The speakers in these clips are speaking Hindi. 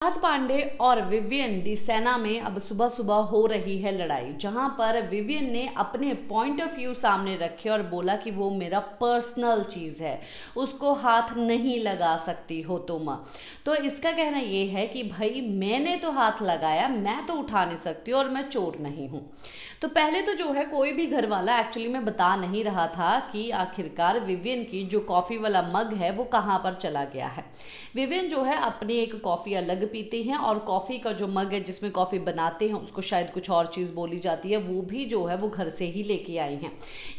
चाहत पांडे और विवियन डिसेना में अब सुबह सुबह हो रही है लड़ाई, जहां पर विवियन ने अपने पॉइंट ऑफ व्यू सामने रखे और बोला कि वो मेरा पर्सनल चीज़ है, उसको हाथ नहीं लगा सकती हो तुम। तो इसका कहना ये है कि भाई मैंने तो हाथ लगाया, मैं तो उठा नहीं सकती और मैं चोर नहीं हूँ। तो पहले तो जो है कोई भी घर वाला एक्चुअली में बता नहीं रहा था कि आखिरकार विवियन की जो कॉफ़ी वाला मग है वो कहाँ पर चला गया है। विवियन जो है अपनी एक कॉफ़ी अलग पीते हैं और कॉफ़ी का जो मग है जिसमें कॉफ़ी बनाते हैं उसको शायद कुछ और चीज़ बोली जाती है, वो भी जो है वो घर से ही लेके आई हैं।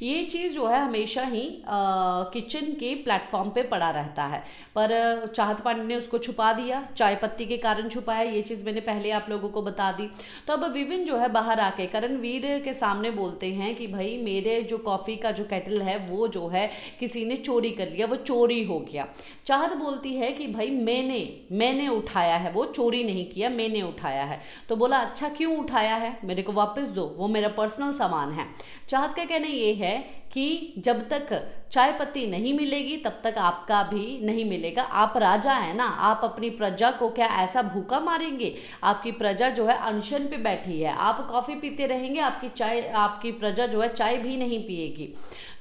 ये चीज़ जो है हमेशा ही किचन के प्लेटफॉर्म पे पड़ा रहता है, पर चाहत पांडे ने उसको छुपा दिया, चाय पत्ती के कारण छुपाया। ये चीज़ मैंने पहले आप लोगों को बता दी। तो अब विवियन जो है बाहर आके करणवीर के सामने बोलते हैं कि भाई मेरे जो कॉफ़ी का जो केटल है वो जो है किसी ने चोरी कर लिया, वो चोरी हो गया। चाहत बोलती है कि भाई मैंने उठाया है, वो चोरी नहीं किया, मैंने उठाया है। तो बोला अच्छा क्यों उठाया है, मेरे को वापस दो, वो मेरा पर्सनल सामान है। चाहत का कहना ये है कि जब तक चाय पत्ती नहीं मिलेगी तब तक आपका भी नहीं मिलेगा। आप राजा है ना, आप अपनी प्रजा को क्या ऐसा भूखा मारेंगे? आपकी प्रजा जो है अनशन पे बैठी है, आप कॉफ़ी पीते रहेंगे, आपकी प्रजा जो है चाय भी नहीं पिएगी।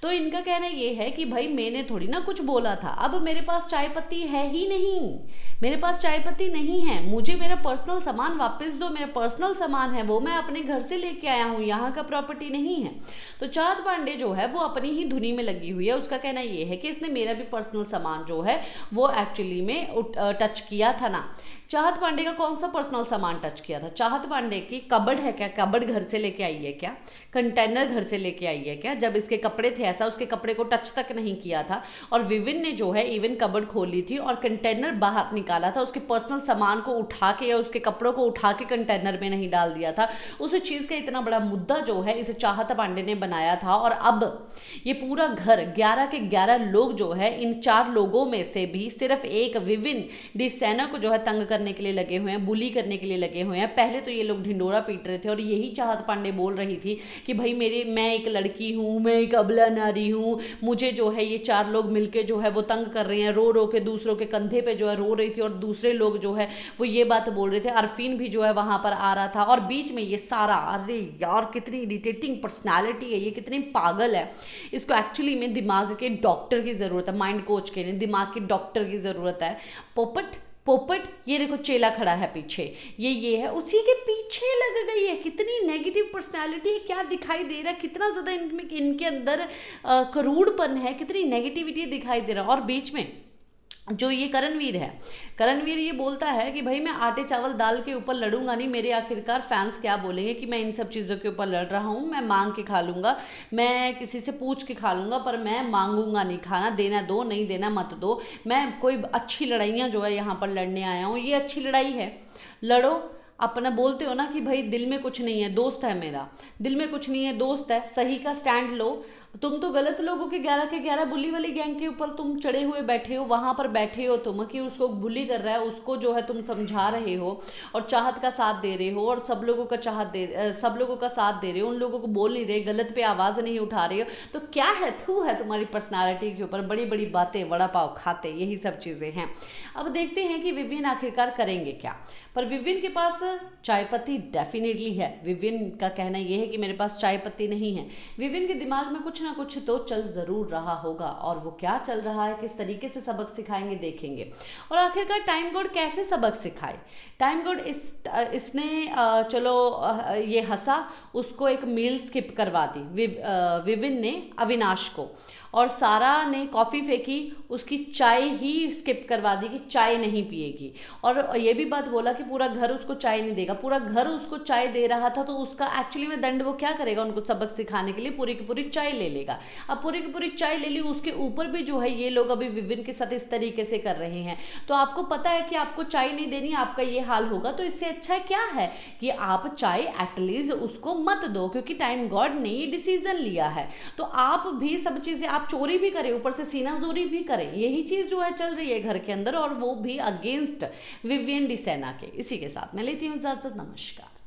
तो इनका कहना ये है कि भाई मैंने थोड़ी ना कुछ बोला था, अब मेरे पास चाय पत्ती है ही नहीं, मेरे पास चाय पत्ती नहीं है, मुझे मेरा पर्सनल सामान वापस दो, मेरा पर्सनल सामान है वो मैं अपने घर से लेके आया हूँ, यहाँ का प्रॉपर्टी नहीं है। तो चाहत पांडे जो है वो अपनी ही धुनी में लगी हुई है। उसका कहना ये है कि इसने मेरा भी पर्सनल सामान जो है वो एक्चुअली में टच किया था ना। चाहत पांडे का कौन सा पर्सनल सामान टच किया था? चाहत पांडे की कबर्ड है क्या? कबर्ड घर से लेके आई है क्या? कंटेनर घर से लेके आई है क्या? जब इसके कपड़े थे ऐसा उसके कपड़े को टच तक नहीं किया था। और विविन ने जो है इवन कबर्ड खोली थी और कंटेनर बाहर निकाला था, उसके पर्सनल सामान को उठा के या उसके कपड़ों को उठा के कंटेनर में नहीं डाल दिया था। उस चीज़ का इतना बड़ा मुद्दा जो है इसे चाहत पांडे ने बनाया था। और अब ये पूरा घर 11 के 11 लोग जो है, इन 4 लोगों में से भी सिर्फ एक विविन डिसेना को जो है तंग करने के लिए लगे हुए हैं, बुली करने के लिए लगे हुए हैं। पहले तो ये लोग ढिंडोरा पीट रहे थे और यही चाहत पांडे बोल रही थी कि भाई मैं एक लड़की हूँ, मैं एक अबला नारी हूँ, मुझे जो है ये 4 लोग मिलके जो है वो तंग कर रहे हैं। रो रो के दूसरों के कंधे पे जो है रो रही थी और दूसरे लोग जो है वो ये बात बोल रहे थे। अरफीन भी जो है वहां पर आ रहा था और बीच में ये सारा, अरे यार कितनी इरिटेटिंग पर्सनैलिटी है ये, कितनी पागल है। इसको एक्चुअली में दिमाग के डॉक्टर की ज़रूरत है, माइंड कोच के लिए दिमाग के डॉक्टर की ज़रूरत है। पोपट ये देखो चेला खड़ा है पीछे, ये है उसी के पीछे लग गई है। कितनी नेगेटिव पर्सनालिटी है, क्या दिखाई दे रहा है, कितना ज़्यादा इनके अंदर करूड़पन है, कितनी नेगेटिविटी दिखाई दे रहा है। और बीच में जो ये करणवीर है, करणवीर ये बोलता है कि भाई मैं आटे चावल दाल के ऊपर लड़ूंगा नहीं, मेरे आखिरकार फैंस क्या बोलेंगे कि मैं इन सब चीज़ों के ऊपर लड़ रहा हूँ, मैं मांग के खा लूँगा, मैं किसी से पूछ के खा लूँगा, पर मैं मांगूंगा नहीं खाना, देना दो, नहीं देना मत दो। मैं कोई अच्छी लड़ाइयाँ जो है यहाँ पर लड़ने आया हूँ, ये अच्छी लड़ाई है, लड़ो। अपना बोलते हो ना कि भाई दिल में कुछ नहीं है, दोस्त है मेरा, दिल में कुछ नहीं है, दोस्त है, सही का स्टैंड लो। तुम तो गलत लोगों के 11 के 11 बुली वाली गैंग के ऊपर तुम चढ़े हुए बैठे हो, वहां पर बैठे हो तुम कि उसको बुली कर रहा है, उसको जो है तुम समझा रहे हो और चाहत का साथ दे रहे हो और सब लोगों का साथ दे रहे हो, उन लोगों को बोल नहीं रहे, गलत पे आवाज़ नहीं उठा रहे हो। तो क्या है, थू है तुम्हारी पर्सनालिटी के ऊपर, बड़ी बड़ी बातें, वड़ा पाव खाते, यही सब चीज़ें हैं। अब देखते हैं कि विवियन आखिरकार करेंगे क्या। पर विवियन के पास चाय पत्ती डेफिनेटली है। विवियन का कहना यह है कि मेरे पास चाय पत्ती नहीं है। विवियन के दिमाग में कुछ ना कुछ तो चल ज़रूर रहा होगा, और वो क्या चल रहा है, किस तरीके से सबक सिखाएंगे देखेंगे। और आखिरकार टाइम गॉड कैसे सबक सिखाए। टाइम गॉड इसने चलो ये हंसा, उसको एक मील स्किप करवा दी विवियन ने अविनाश को, और सारा ने कॉफ़ी फेंकी, उसकी चाय ही स्किप करवा दी कि चाय नहीं पिएगी। और ये भी बात बोला कि पूरा घर उसको चाय नहीं देगा, पूरा घर उसको चाय दे रहा था। तो उसका एक्चुअली में दंड वो क्या करेगा, उनको सबक सिखाने के लिए पूरी की पूरी चाय ले लेगा। अब पूरी की पूरी चाय ले ली, उसके ऊपर भी जो है ये लोग अभी विवियन के साथ इस तरीके से कर रहे हैं। तो आपको पता है कि आपको चाय नहीं देनी, आपका ये हाल होगा। तो इससे अच्छा क्या है कि आप चाय एटलीस्ट उसको मत दो, क्योंकि टाइम गॉड ने ये डिसीजन लिया है। तो आप भी सब चीज़ें, आप चोरी भी करें, ऊपर से सीनाजोरी भी करें, यही चीज़ जो है चल रही है घर के अंदर, और वो भी अगेंस्ट विवियन डिसेना के। इसी के साथ मैं लेती हूँ इजाजत, नमस्कार।